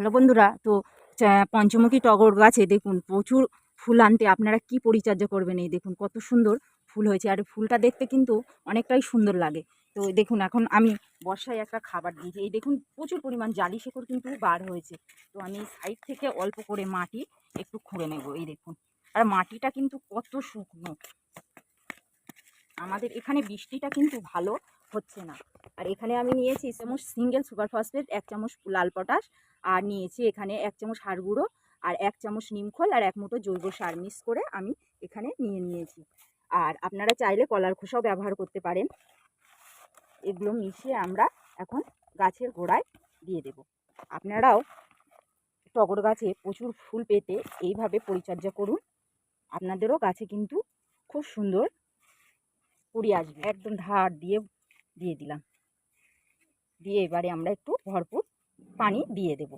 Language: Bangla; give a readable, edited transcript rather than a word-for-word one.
হ্যালো বন্ধুরা, তো পঞ্চমুখী টগর গাছে দেখুন প্রচুর ফুল আনতে আপনারা কি পরিচর্যা করবেন। এই দেখুন কত সুন্দর ফুল হয়েছে, আর ফুলটা দেখতে কিন্তু অনেকটাই সুন্দর লাগে। তো দেখুন এখন আমি বর্ষায় একটা খাবার দিয়েছি, এই দেখুন প্রচুর পরিমাণ জালি শেকড় কিন্তু বার হয়েছে। তো আমি সাইড থেকে অল্প করে মাটি একটু খুঁড়ে নেব। এই দেখুন, আর মাটিটা কিন্তু কত শুকনো, আমাদের এখানে বৃষ্টিটা কিন্তু ভালো হচ্ছে না। আর এখানে আমি নিয়েছি চামচ সিঙ্গেল সুপার ফসফেট, 1 চামচ লাল পটাশ, আর নিয়েছি এখানে 1 চামচ হাড় গুঁড়ো, আর 1 চামচ নিমখোল, আর 1 মুঠো জৈব সার মিক্স করে আমি এখানে নিয়েছি। আর আপনারা চাইলে কলার খোসাও ব্যবহার করতে পারেন। এগুলো মিশিয়ে আমরা এখন গাছের গোড়ায় দিয়ে দেব। আপনারাও টগর গাছে প্রচুর ফুল পেতে এইভাবে পরিচর্যা করুন, আপনাদেরও গাছে কিন্তু খুব সুন্দর কুড়ি আসবে। একদম ধার দিয়ে দিয়ে দিলাম, দিয়ে এবারে আমরা একটু ভরপুর পানি দিয়ে দেব।